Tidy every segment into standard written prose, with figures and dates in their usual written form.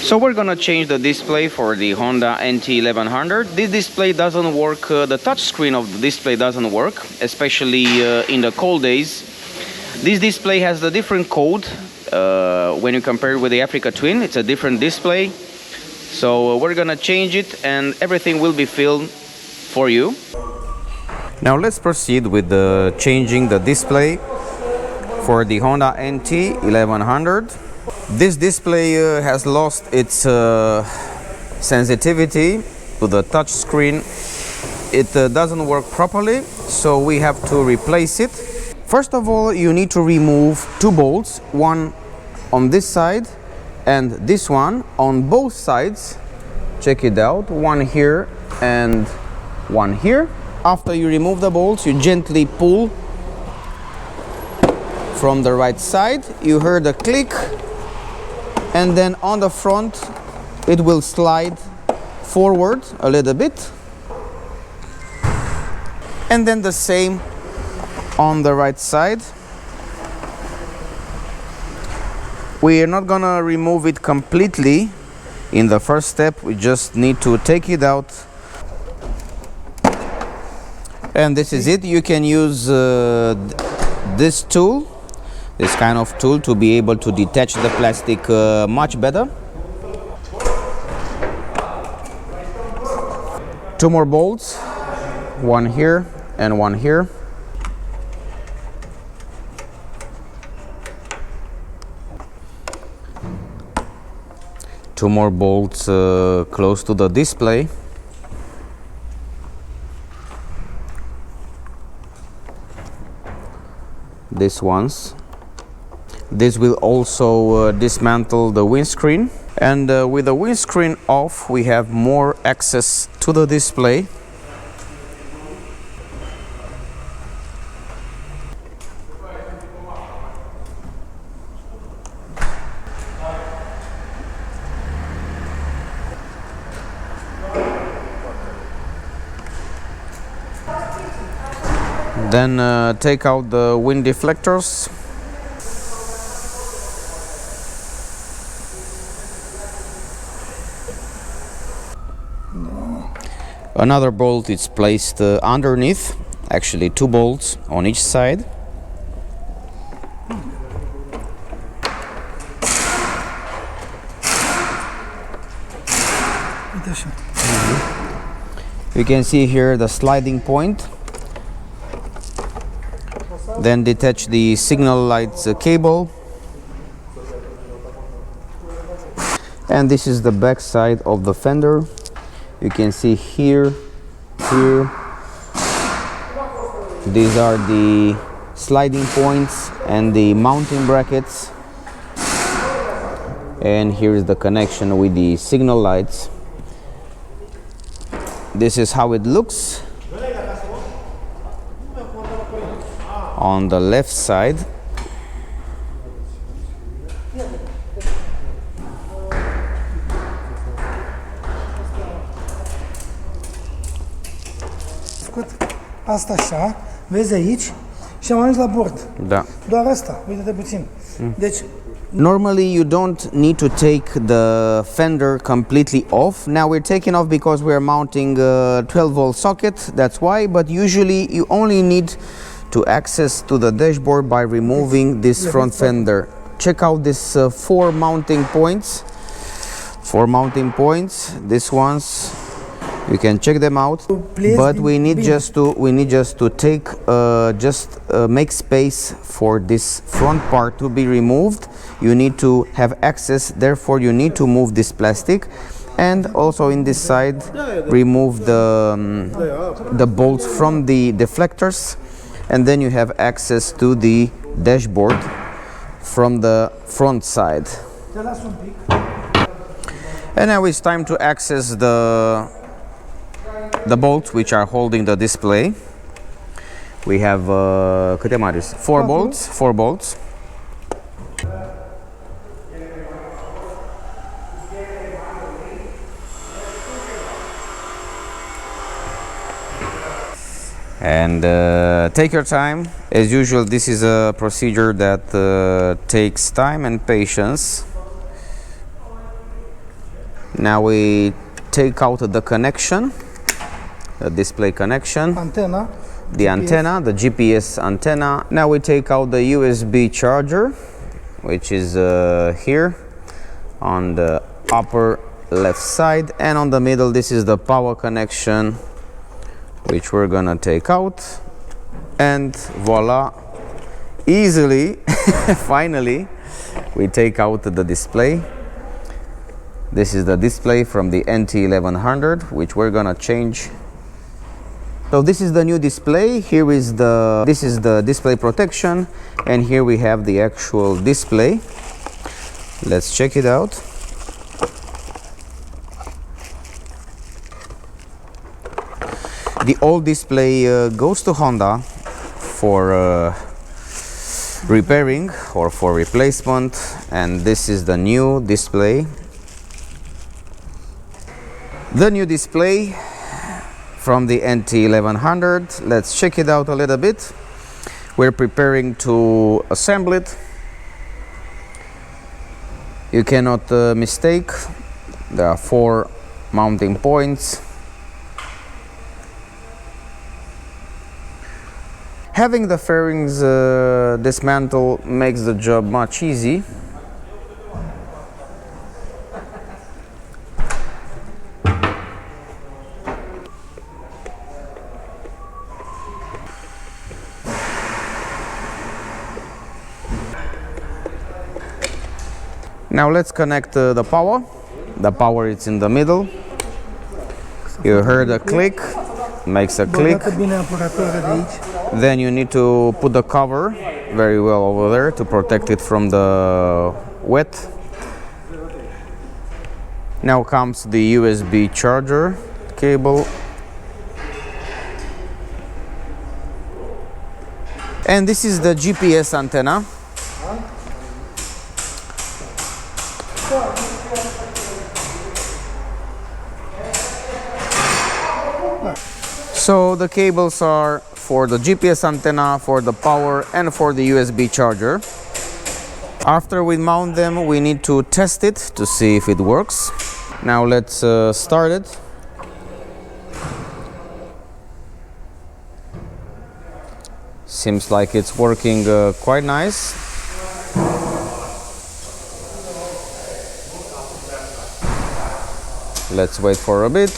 So we're gonna change the display for the Honda NT1100. This display doesn't work, the touch screen of the display doesn't work, especially in the cold days. This display has a different code when you compare it with the Africa Twin. It's a different display. So we're gonna change it and everything will be filled for you. Now let's proceed with changing the display for the Honda NT1100. This display has lost its sensitivity to the touch screen. It doesn't work properly, so we have to replace it. First of all, you need to remove two bolts, one on this side and this one on both sides. Check it out, one here and one here. After you remove the bolts, you gently pull from the right side. You heard a click, and then on the front it will slide forward a little bit, and then the same on the right side. We are not gonna remove it completely in the first step. We just need to take it out, and this is it. You can use this tool, this kind of tool, to be able to detach the plastic much better. Two more bolts, one here and one here. Two more bolts close to the display. These ones. This will also dismantle the windscreen, and with the windscreen off we have more access to the display. Then take out the wind deflectors. Another bolt is placed underneath, actually two bolts on each side. You can see here the sliding point. Then detach the signal lights cable. And this is the back side of the fender. You can see here, here. These are the sliding points and the mounting brackets. And here is the connection with the signal lights. This is how it looks on the left side. Asta așa, vezi aici și am ajuns la bord. Da. Doar asta, uite-te puțin. Deci normally you don't need to take the fender completely off. Now we're taking off because we're mounting a 12 volt socket, that's why, but usually you only need to access to the dashboard by removing this front fender. Check out this four mounting points. These ones, you can check them out, but we need just to take make space for this front part to be removed. You need to have access, therefore you need to move this plastic, and also in this side remove the bolts from the deflectors, and then you have access to the dashboard from the front side. And now it's time to access the bolts which are holding the display. We have four bolts. And take your time. As usual, this is a procedure that takes time and patience. Now we take out the connection, the display connection, Antena. the GPS. antenna, the GPS antenna. Now we take out the USB charger, which is here on the upper left side, and on the middle this is the power connection, which we're gonna take out, and voila, easily finally we take out the display. This is the display from the NT1100, which we're gonna change. So this is the new display. Here is this is the display protection, and here we have the actual display. Let's check it out. The old display goes to Honda for repairing or for replacement, and this is the new display. The new display from the NT1100. Let's check it out a little bit. We're preparing to assemble it. You cannot mistake. There are 4 mounting points. Having the fairings dismantled makes the job much easy. Now let's connect the power. The power is in the middle. You heard a click, makes a click. Then you need to put the cover very well over there to protect it from the wet. Now comes the USB charger cable. And this is the GPS antenna. So the cables are for the GPS antenna, for the power, and for the USB charger. After we mount them, we need to test it to see if it works. Now let's start it. Seems like it's working quite nice. Let's wait for a bit.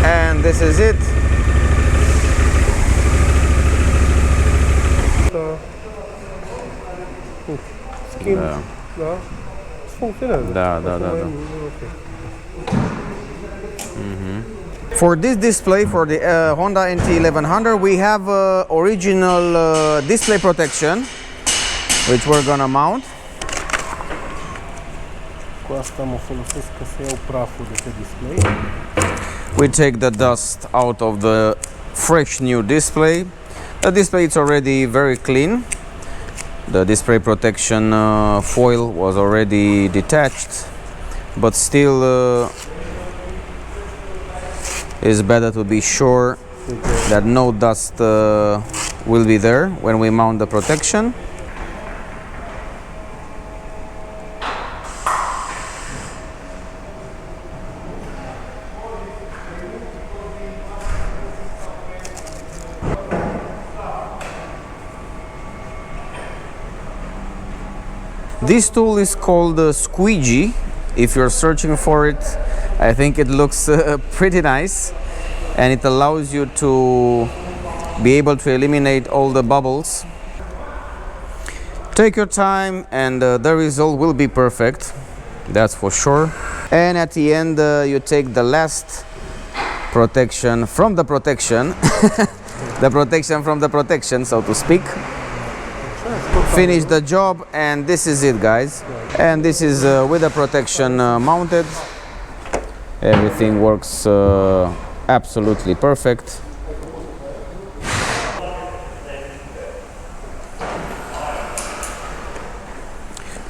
And this is it. For this display, for the Honda NT1100, we have original display protection, which we're gonna mount. We take the dust out of the fresh new display. The display is already very clean. The display protection foil was already detached, but still it's better to be sure that no dust will be there when we mount the protection. This tool is called Squeegee. If you're searching for it, I think it looks pretty nice, and it allows you to be able to eliminate all the bubbles. Take your time, and the result will be perfect, that's for sure. And at the end, you take the last protection from the protection, the protection from the protection, so to speak. Finish the job, and this is it, guys. And this is with the protection mounted. Everything works absolutely perfect.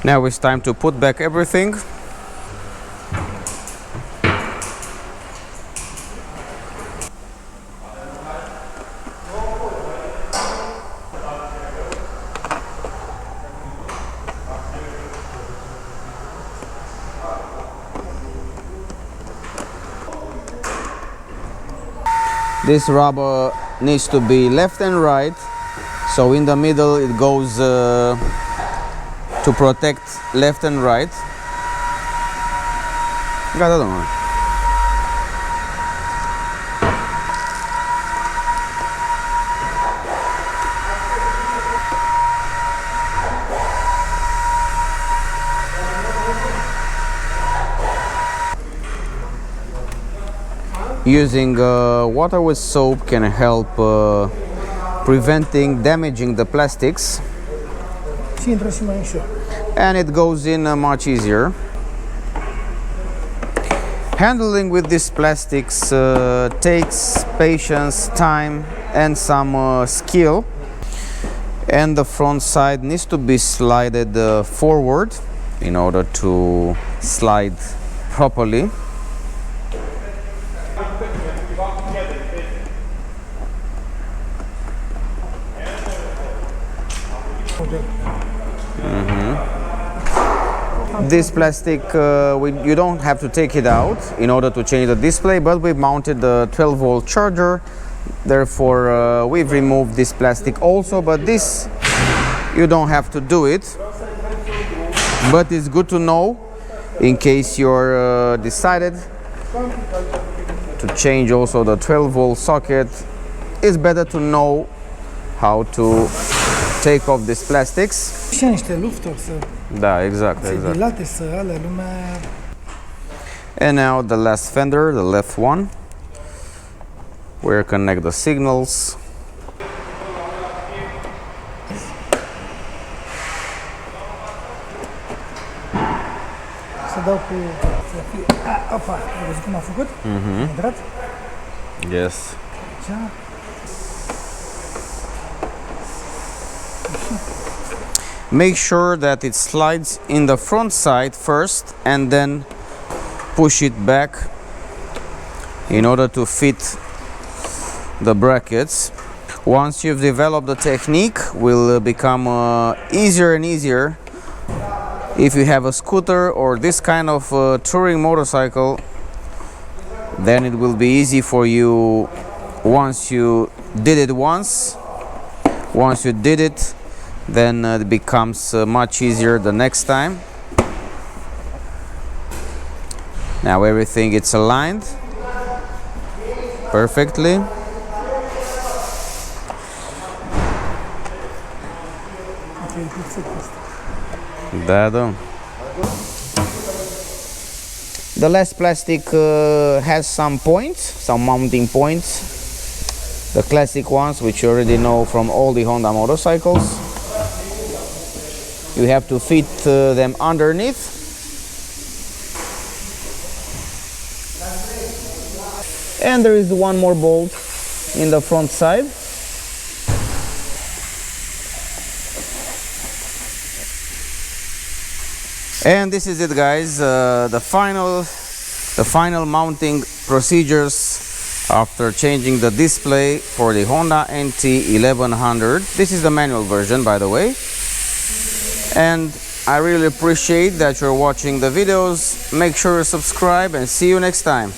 Now it's time to put back everything. This rubber needs to be left and right, so in the middle it goes to protect left and right. Gata, domnule. Using water with soap can help preventing damaging the plastics, Și intră și mai ușor. and it goes in much easier. Handling with these plastics takes patience, time, and some skill, and the front side needs to be slided forward in order to slide properly. This plastic, you don't have to take it out in order to change the display, but we've mounted the 12-volt charger, therefore we've removed this plastic also, but this you don't have to do it, but it's good to know in case you're decided to change also the 12-volt socket. It's better to know how to take off these plastics. Și niște lufturi să Da, exact, se exact. dilate, să alea lumea. And now the last fender, the left one, where you connect the signals. Să dau cu... să fie... Opa, ai văzut cum a făcut? A intrat? Yes. Așa. Make sure that it slides in the front side first and then push it back in order to fit the brackets. Once you've developed the technique, will become easier and easier. If you have a scooter or this kind of touring motorcycle, then it will be easy for you once you did it once. Once you did it, then it becomes much easier the next time. Now everything is aligned perfectly. Da, da. The last plastic has some points, some mounting points. The classic ones, which you already know from all the Honda motorcycles. You have to fit them underneath. And there is one more bolt in the front side. And this is it, guys, the final mounting procedures after changing the display for the Honda NT1100. This is the manual version, by the way. And I really appreciate that you're watching the videos. Make sure to subscribe and see you next time.